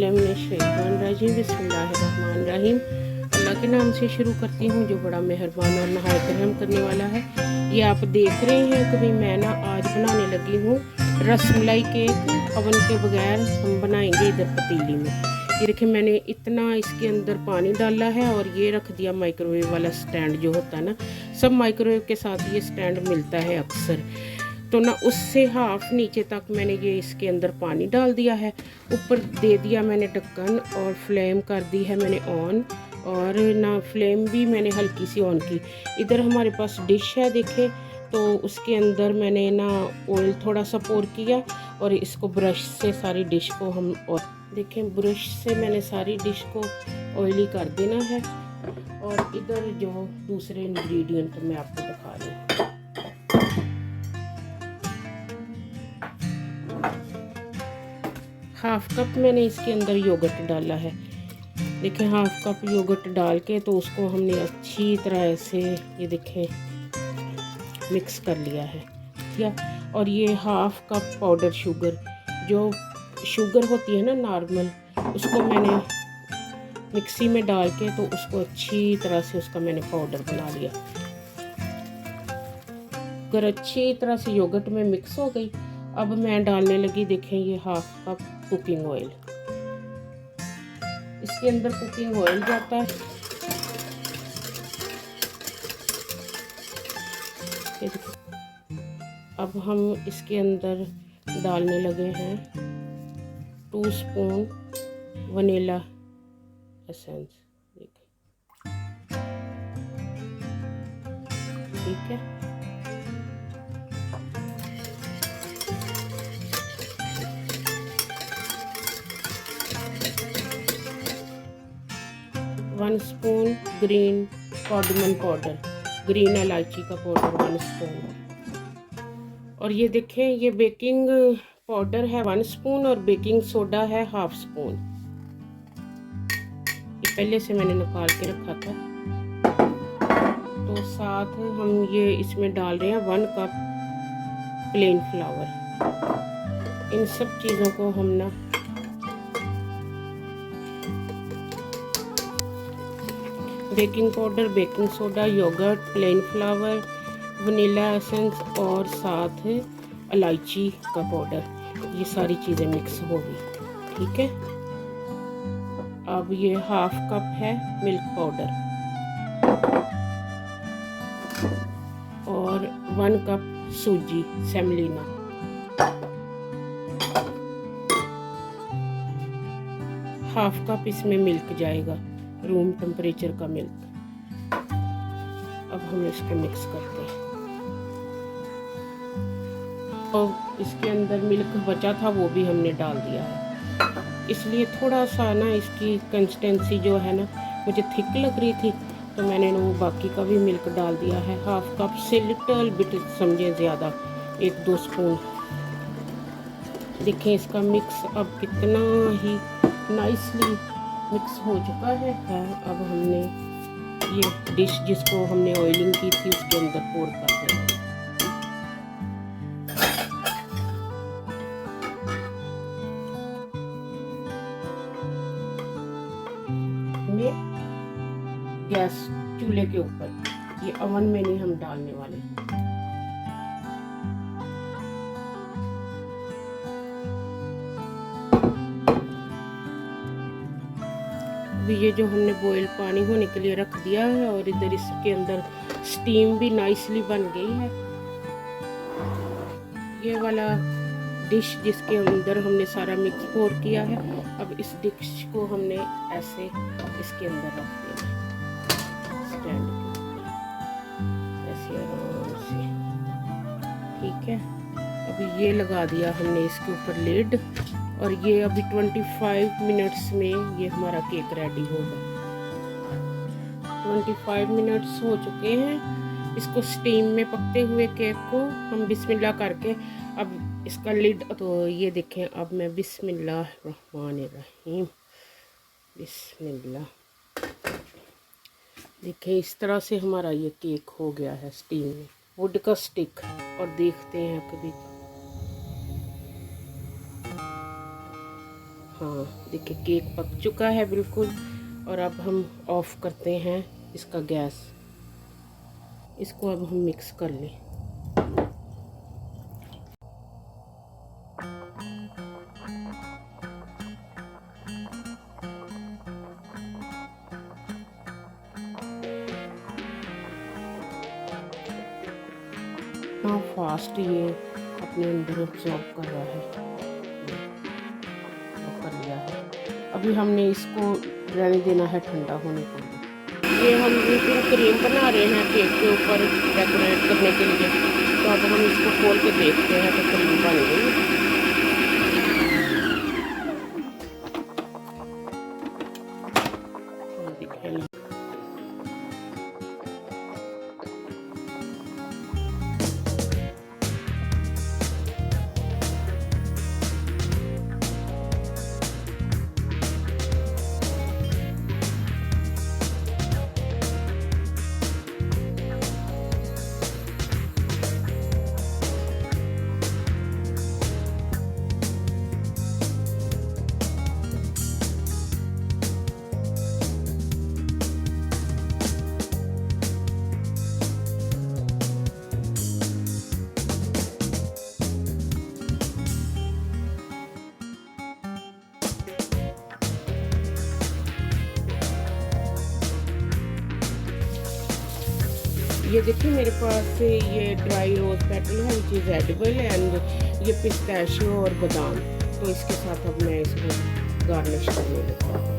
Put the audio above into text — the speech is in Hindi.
औज़ुबिल्लाहिमिनश्शैतानिर्रजीम बिस्मिल्लाहिर्रहमानिर्रहीम। अल्लाह के नाम से शुरू करती हूँ जो बड़ा मेहरबान और नहायत रहम करने वाला है। ये आप देख रहे हैं कभी मैं ना आज बनाने लगी हूँ रसमलाई केक। ओवन के बगैर हम बनाएंगे इधर पतीली में। ये देखिए मैंने इतना इसके अंदर पानी डाला है और ये रख दिया माइक्रोवेव वाला स्टैंड जो होता है ना, सब माइक्रोवेव के साथ ये स्टैंड मिलता है अक्सर, तो ना उससे हाफ नीचे तक मैंने ये इसके अंदर पानी डाल दिया है। ऊपर दे दिया मैंने ढक्कन और फ्लेम कर दी है मैंने ऑन, और ना फ्लेम भी मैंने हल्की सी ऑन की। इधर हमारे पास डिश है देखे, तो उसके अंदर मैंने ना ऑयल थोड़ा सा पोर किया और इसको ब्रश से सारी डिश को हम, और देखें ब्रश से मैंने सारी डिश को ऑयली कर देना है। और इधर जो दूसरे इंग्रेडिएंट मैं आपको दिखा रही हूँ, हाफ कप मैंने इसके अंदर योगर्ट डाला है। देखें हाफ कप योगर्ट डाल के तो उसको हमने अच्छी तरह से ये देखें मिक्स कर लिया है, ठीक है। और ये हाफ कप पाउडर शुगर, जो शुगर होती है ना नॉर्मल, उसको मैंने मिक्सी में डाल के तो उसको अच्छी तरह से उसका मैंने पाउडर बना लिया। अगर अच्छी तरह से योगर्ट में मिक्स हो गई, अब मैं डालने लगी देखें ये हाफ कप कुकिंग ऑयल। इसके अंदर कुकिंग ऑयल जाता है, अब हम इसके अंदर डालने लगे हैं 2 स्पून वनीला एसेंस, ठीक है। One spoon green cardamom powder, green इलायची का पाउडर 1 स्पून। और ये देखें ये बेकिंग पाउडर है 1 स्पून और बेकिंग सोडा है हाफ स्पून। ये पहले से मैंने निकाल के रखा था। तो साथ हम ये इसमें डाल रहे हैं 1 कप प्लेन फ्लावर। इन सब चीज़ों को हम ना baking powder, baking soda, yoghurt, plain flour, vanilla essence और साथ इलायची का पाउडर, ये सारी चीज़ें मिक्स हो गई, ठीक है। अब ये हाफ कप है मिल्क पाउडर और 1 कप सूजी सेमलिना, हाफ कप इसमें मिल्क जाएगा, रूम टेम्परेचर का मिल्क। अब हम इसको मिक्स करते हैं। और इसके अंदर मिल्क बचा था वो भी हमने डाल दिया है, इसलिए थोड़ा सा ना इसकी कंसिस्टेंसी जो है ना मुझे थिक लग रही थी, तो मैंने वो बाकी का भी मिल्क डाल दिया है, हाफ कप से लिटल बिट समझे ज़्यादा, 1-2 स्पून। देखें इसका मिक्स अब कितना ही नाइसली मिक्स हो चुका है। अब हमने ये डिश जिसको हमने ऑयलिंग की थी उसके अंदर पोर कर देना। में गैस चूल्हे के ऊपर, ये ओवन में नहीं हम डालने वाले। अभी ये जो हमने बॉयल पानी होने के लिए रख दिया है और इधर इसके अंदर स्टीम भी नाइसली बन गई है। ये वाला डिश जिसके अंदर हमने सारा मिक्स पोर किया है, अब इस डिश को हमने ऐसे इसके अंदर रख दिया स्टैंड के ऊपर, ऐसे आराम से, ठीक है। अभी ये लगा दिया हमने इसके ऊपर लिड, और ये अभी 25 मिनट्स में ये हमारा केक रेडी होगा। 25 मिनट्स हो चुके हैं इसको स्टीम में पकते हुए केक को। हम बिस्मिल्लाह करके अब इसका लिड, तो ये देखें अब मैं बिस्मिल्लाहिर्रहमानिर्रहीम, बिस्मिल्लाह, देखें इस तरह से हमारा ये केक हो गया है स्टीम में, वुड का स्टिक। और देखते हैं कभी हाँ देखिए केक पक चुका है बिल्कुल। और अब हम ऑफ करते हैं इसका गैस। इसको अब हम मिक्स कर लें। हाँ फास्ट ये अपने अंदर ऑब्जॉर्व कर रहा है। कर लिया है। अभी हमने इसको रहने देना है ठंडा होने के लिए। ये हम व्हिपिंग क्रीम बना रहे हैं केक के ऊपर डेकोरेट करने के लिए। तो अब हम इसको खोल के देखते हैं तो क्रीम बन गई। ये देखिए मेरे पास ये ड्राई रोज पेटल है विच इज़ एडिबल एंड ये पिस्ताशियो और बादाम। तो इसके साथ अब मैं इसको गार्निश करने लगा।